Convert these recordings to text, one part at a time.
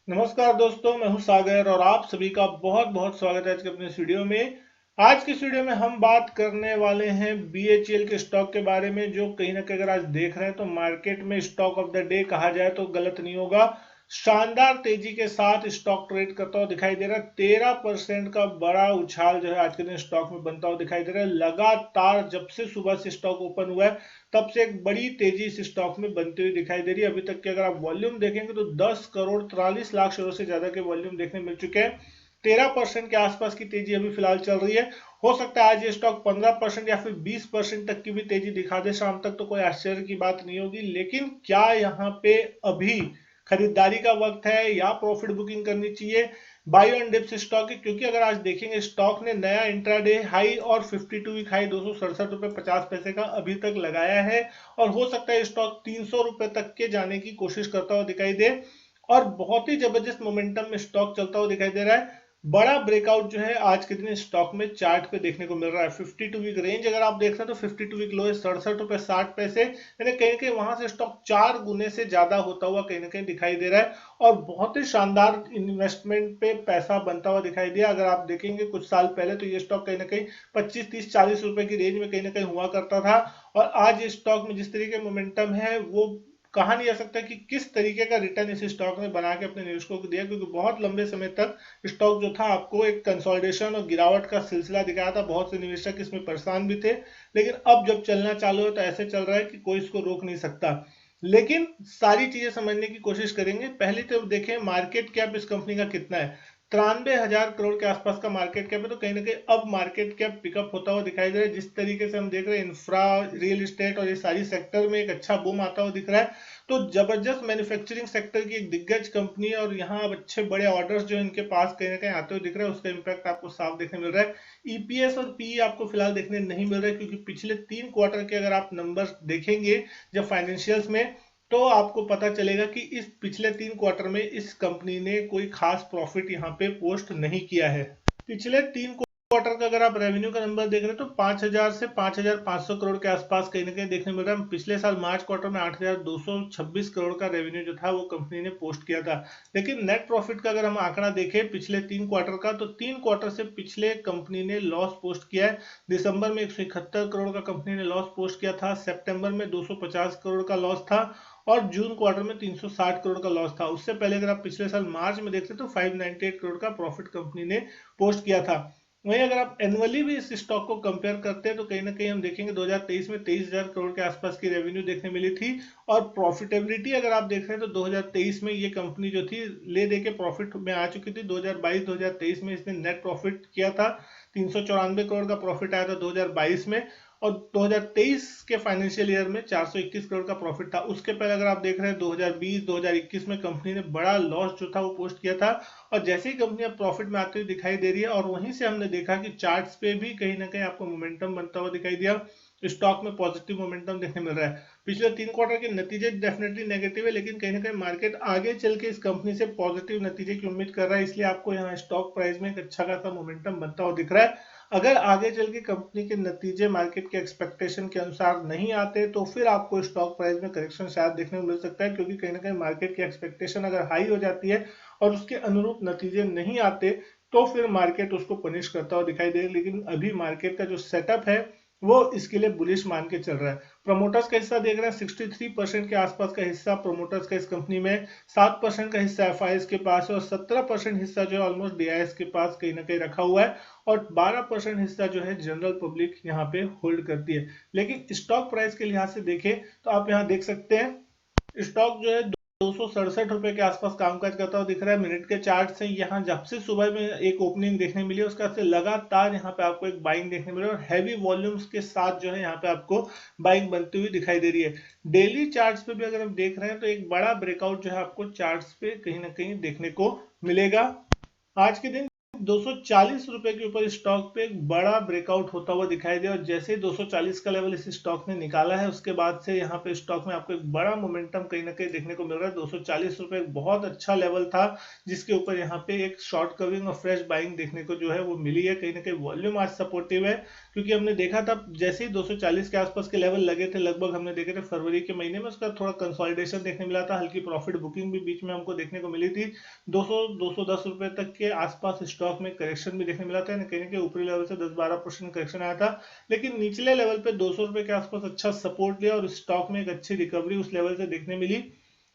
नमस्कार दोस्तों, मैं हूं सागर और आप सभी का बहुत बहुत स्वागत है आज के अपने इस वीडियो में। आज की इस वीडियो में हम बात करने वाले हैं बीएचईएल के स्टॉक के बारे में, जो कहीं ना कहीं अगर आज देख रहे हैं तो मार्केट में स्टॉक ऑफ द डे कहा जाए तो गलत नहीं होगा। शानदार तेजी के साथ स्टॉक ट्रेड करता हुआ दिखाई दे रहा है। 13% का बड़ा उछाल जो है आज के दिन स्टॉक में बनता हुआ दिखाई दे रहा है। लगातार जब से सुबह से स्टॉक ओपन हुआ है तब से एक बड़ी तेजी इस स्टॉक में बनती हुई दिखाई दे रही है। अभी तक के अगर आप वॉल्यूम देखेंगे तो 10 करोड़ 43 लाख शेयरों से ज्यादा के वॉल्यूम देखने मिल चुके हैं। 13% के आसपास की तेजी अभी फिलहाल चल रही है। हो सकता है आज ये स्टॉक 15% या फिर 20% तक की भी तेजी दिखा दे शाम तक, तो कोई आश्चर्य की बात नहीं होगी। लेकिन क्या यहाँ पे अभी खरीदारी का वक्त है या प्रॉफिट बुकिंग करनी चाहिए? बाई ऑन डिप्स स्टॉक है, क्योंकि अगर आज देखेंगे स्टॉक ने नया इंट्राडे हाई और 52 वीक हाई 267 रुपए 50 पैसे का अभी तक लगाया है। और हो सकता है स्टॉक 300 रुपए तक के जाने की कोशिश करता हुआ दिखाई दे। और बहुत ही जबरदस्त मोमेंटम में स्टॉक चलता हुआ दिखाई दे रहा है। बड़ा ब्रेकआउट जो है आज के दिन स्टॉक में चार्ट पे देखने को मिल रहा है। 52 वीक रेंज अगर आप देख रहे हैं तो 52 वीक लो है 67 रुपए 60 पैसे, यानी कहीं कहीं वहां से स्टॉक 4 गुने से ज्यादा होता हुआ कहीं ना कहीं दिखाई दे रहा है। और बहुत ही शानदार इन्वेस्टमेंट पे पैसा बनता हुआ दिखाई दिया। अगर आप देखेंगे कुछ साल पहले तो ये स्टॉक कहीं ना कहीं 25 30 40 रुपए की रेंज में कहीं ना कहीं हुआ करता था। और आज इस स्टॉक में जिस तरीके मोमेंटम है वो कहा नहीं जा सकता कि किस तरीके का रिटर्न इस स्टॉक ने बना के अपने निवेशकों को दिया, क्योंकि बहुत लंबे समय तक स्टॉक जो था आपको एक कंसोलिडेशन और गिरावट का सिलसिला दिखाया था। बहुत से निवेशक इसमें परेशान भी थे, लेकिन अब जब चलना चालू है तो ऐसे चल रहा है कि कोई इसको रोक नहीं सकता। लेकिन सारी चीजें समझने की कोशिश करेंगे। पहले तो देखें मार्केट कैप इस कंपनी का कितना है। 93,000 करोड़ के आसपास का मार्केट कैप है। तो कहीं ना कहीं अब मार्केट कैप पिकअप होता हुआ दिखाई दे रहा है। जिस तरीके से हम देख रहे हैं इंफ्रा, रियल एस्टेट और ये सारी सेक्टर में एक अच्छा बूम आता हुआ दिख रहा है। तो जबरदस्त मैन्युफैक्चरिंग सेक्टर की एक दिग्गज कंपनी है और यहाँ अब अच्छे बड़े ऑर्डर्स जो इनके पास कहीं ना कहीं आते हुए दिख रहे हैं, उसका इम्पैक्ट आपको साफ देखने मिल रहा है। ईपीएस और पीई आपको फिलहाल देखने नहीं मिल रहा है, क्योंकि पिछले 3 क्वार्टर के अगर आप नंबर देखेंगे जब फाइनेंशियल्स में, तो आपको पता चलेगा कि इस पिछले 3 क्वार्टर में इस कंपनी ने कोई खास प्रॉफिट यहाँ पे पोस्ट नहीं किया है। पिछले 3 क्वार्टर का अगर आप रेवेन्यू का नंबर देख रहे हैं तो 5,000 से 5,500 करोड़ के आसपास कहीं ना कहीं देखने मिल रहा है। पिछले साल मार्च क्वार्टर में 8,226 करोड़ का रेवेन्यू जो था वो कंपनी ने पोस्ट किया था। लेकिन नेट प्रॉफिट का अगर हम आंकड़ा देखें पिछले 3 क्वार्टर का, तो 3 क्वार्टर से पिछले कंपनी ने लॉस पोस्ट किया है। दिसंबर में 171 करोड़ का कंपनी ने लॉस पोस्ट किया था, सितंबर में 250 करोड़ का लॉस था और जून क्वार्टर में 360 करोड़ का लॉस था। उससे पहले अगर आप पिछले साल मार्च में देखते तो 598 करोड़ का प्रॉफिट कंपनी ने पोस्ट किया था। वहीं अगर आप एनुअली भी इस स्टॉक को कंपेयर करते हैं तो कहीं ना कहीं हम देखेंगे 2023 में 23,000 करोड़ के आसपास की रेवेन्यू देखने मिली थी। और प्रॉफिटेबिलिटी अगर आप देख रहे हैं तो 2023 में ये कंपनी जो थी ले दे के प्रॉफिट में आ चुकी थी। 2022-2023 में इसने नेट प्रॉफिट किया था, 394 करोड़ का प्रॉफिट आया था 2022 में। और 2023 के फाइनेंशियल ईयर में 421 करोड़ का प्रॉफिट था। उसके पहले अगर आप देख रहे हैं 2020-2021 में कंपनी ने बड़ा लॉस जो था वो पोस्ट किया था। और जैसे ही कंपनी अब प्रॉफिट में आती हुई दिखाई दे रही है, और वहीं से हमने देखा कि चार्ट्स पे भी कहीं ना कहीं आपको मोमेंटम बनता हुआ दिखाई दिया। स्टॉक में पॉजिटिव मोमेंटम देखने मिल रहा है। पिछले 3 क्वार्टर के नतीजे डेफिनेटली नेगेटिव है, लेकिन कहीं ना कहीं मार्केट आगे चल के इस कंपनी से पॉजिटिव नतीजे की उम्मीद कर रहा है। इसलिए आपको यहाँ स्टॉक प्राइस में एक अच्छा खासा मोमेंटम बनता हुआ दिख रहा है। अगर आगे चल के कंपनी के नतीजे मार्केट के एक्सपेक्टेशन के अनुसार नहीं आते तो फिर आपको स्टॉक प्राइस में करेक्शन शायद देखने को मिल सकता है, क्योंकि कहीं ना कहीं मार्केट की एक्सपेक्टेशन अगर हाई हो जाती है और उसके अनुरूप नतीजे नहीं आते तो फिर मार्केट उसको पनिश करता हुआ दिखाई दे। लेकिन अभी मार्केट का जो सेटअप है वो इसके लिए बुलिश मान के चल रहा है। प्रमोटर्स का हिस्सा देख रहे हैं 63% के आसपास का हिस्सा प्रमोटर्स का इस कंपनी में, 7% का हिस्सा एफ के पास है और 17% हिस्सा जो है ऑलमोस्ट डीआईएस के पास कहीं ना कहीं रखा हुआ है। और 12% हिस्सा जो है जनरल पब्लिक यहाँ पे होल्ड करती है। लेकिन स्टॉक प्राइस के लिहाज से देखें तो आप यहाँ देख सकते हैं स्टॉक जो है 267 रुपए के आसपास कामकाज करता हुआ दिख रहा है। मिनट के चार्ट से यहाँ जब से सुबह में एक ओपनिंग देखने मिली उसका से लगातार यहाँ पे आपको एक बाइंग देखने मिली और हैवी वॉल्यूम्स के साथ जो है यहाँ पे आपको बाइंग बनती हुई दिखाई दे रही है। डेली चार्ट्स पे भी अगर हम देख रहे हैं तो एक बड़ा ब्रेकआउट जो है आपको चार्ट्स पे कहीं ना कहीं देखने को मिलेगा। आज के दिन 240 रुपए के ऊपर स्टॉक पे एक बड़ा ब्रेकआउट होता हुआ दिखाई दिया और जैसे ही 240 का लेवल इस स्टॉक ने निकाला है उसके बाद से यहाँ पे स्टॉक में आपको एक बड़ा मोमेंटम कहीं ना कहीं देखने को मिल रहा है। 240 रुपए एक बहुत अच्छा लेवल था जिसके ऊपर यहाँ पे एक शॉर्ट कवरिंग और फ्रेश बाइंग देखने को जो है वो मिली है। कहीं ना कहीं वॉल्यूम आज सपोर्टिव है क्योंकि हमने देखा था जैसे ही 240 के आसपास के लेवल लगे थे, लगभग हमने देखे थे फरवरी के महीने में, उसका थोड़ा कंसोलिडेशन देखने मिला था, हल्की प्रॉफिट बुकिंग भी बीच में हमको देखने को मिली थी। 200-210 रुपए तक के आसपास स्टॉक में करेक्शन भी देखने मिला था, कहीं के ऊपरी लेवल से 10-12% करेक्शन आया था, लेकिन निचले लेवल पे 200 रुपए के आसपास अच्छा सपोर्ट लिया और स्टॉक में एक अच्छी रिकवरी उस लेवल से देखने मिली।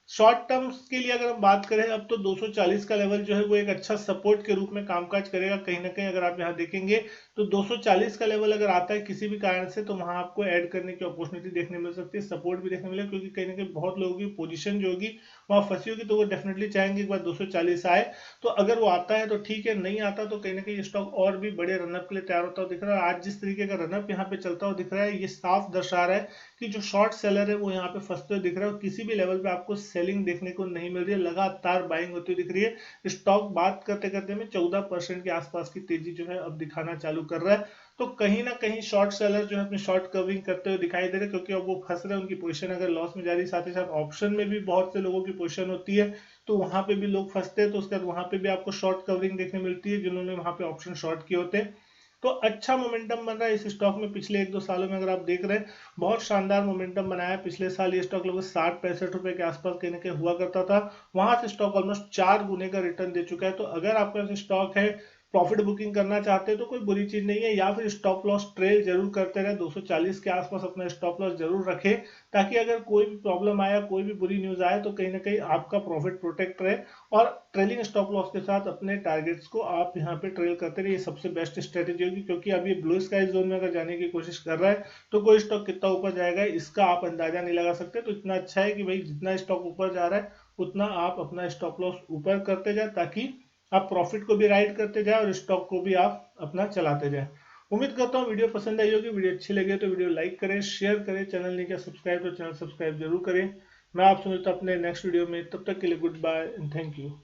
शॉर्ट टर्म्स के लिए अगर हम बात करें अब तो 240 का लेवल जो है वो एक अच्छा सपोर्ट के रूप में कामकाज करेगा। कहीं ना कहीं अगर आप यहाँ देखेंगे तो 240 का लेवल अगर आता है किसी भी कारण से तो वहां आपको ऐड करने की अपॉर्चुनिटी देखने मिल सकती है, सपोर्ट भी देखने मिलेगा, क्योंकि कहीं ना कहीं बहुत लोगों की पोजीशन जो होगी वहां फंसी होगी तो वो डेफिनेटली चाहेंगे एक बार 240 आए। तो अगर वो आता है तो ठीक है, नहीं आता तो कहीं ना कहीं स्टॉक और भी बड़े रनअप के लिए तैयार होता हुआ दिख रहा है। आज जिस तरीके का रनअप यहाँ पे चलता हुआ दिख रहा है ये साफ दर्शा रहा है कि जो शॉर्ट सेलर है वो यहाँ पे फंसते हुए दिख रहा है और किसी भी लेवल पे आपको सेलिंग देखने को नहीं मिल रही है, लगातार बाइंग होती हुई दिख रही है। स्टॉक बात करते करते में 14% के आसपास की तेजी जो है अब दिखाना चालू कर रहा है। तो कहीं ना कहीं शॉर्ट सेलर जो है अपनी शॉर्ट कवरिंग करते हुए दिखाई दे रहे, क्योंकि अब वो फंस रहे हैं, उनकी पोजीशन अगर लॉस में जा रही है। साथ ही साथ ऑप्शन में भी बहुत से लोगों की पोजीशन होती है तो वहां पे भी लोग फंसते हैं, तो उसके बाद वहां पे भी आपको शॉर्ट कवरिंग देखने मिलती है जिन्होंने वहां पे ऑप्शन शॉर्ट किए होते हैं। तो अच्छा मोमेंटम बन रहा है इस स्टॉक में। पिछले 1-2 सालों में अगर आप देख रहे हैं बहुत शानदार मोमेंटम बनाया है। पिछले साल ये स्टॉक लगभग 60-65 रुपए के आसपास कहीं ना कहीं हुआ करता था, वहां से स्टॉक ऑलमोस्ट 4 गुने का रिटर्न दे चुका है। तो अगर आपके पास स्टॉक है, प्रॉफिट बुकिंग करना चाहते हैं तो कोई बुरी चीज नहीं है, या फिर स्टॉप लॉस ट्रेल जरूर करते रहे, 240 के आसपास अपना स्टॉप लॉस जरूर रखे ताकि अगर कोई भी प्रॉब्लम आया, कोई भी बुरी न्यूज आए तो कहीं ना कहीं आपका प्रॉफिट प्रोटेक्ट रहे और ट्रेलिंग स्टॉप लॉस के साथ अपने टारगेट्स को आप यहाँ पे ट्रेल करते रहे। ये सबसे बेस्ट स्ट्रेटेजी होगी, क्योंकि अभी ब्लू स्काई जोन में अगर जाने की कोशिश कर रहा है तो कोई स्टॉक कितना ऊपर जाएगा इसका आप अंदाजा नहीं लगा सकते। तो इतना अच्छा है कि भाई जितना स्टॉक ऊपर जा रहा है उतना आप अपना स्टॉप लॉस ऊपर करते जाए ताकि आप प्रॉफिट को भी राइड करते जाए और स्टॉक को भी आप अपना चलाते जाए। उम्मीद करता हूँ वीडियो पसंद आई होगी। वीडियो अच्छी लगे तो वीडियो लाइक करें, शेयर करें, चैनल नहीं किया सब्सक्राइब तो चैनल सब्सक्राइब जरूर करें। मैं आपसे मिलता हूं अपने नेक्स्ट वीडियो में, तब तक के लिए goodbye and thank you.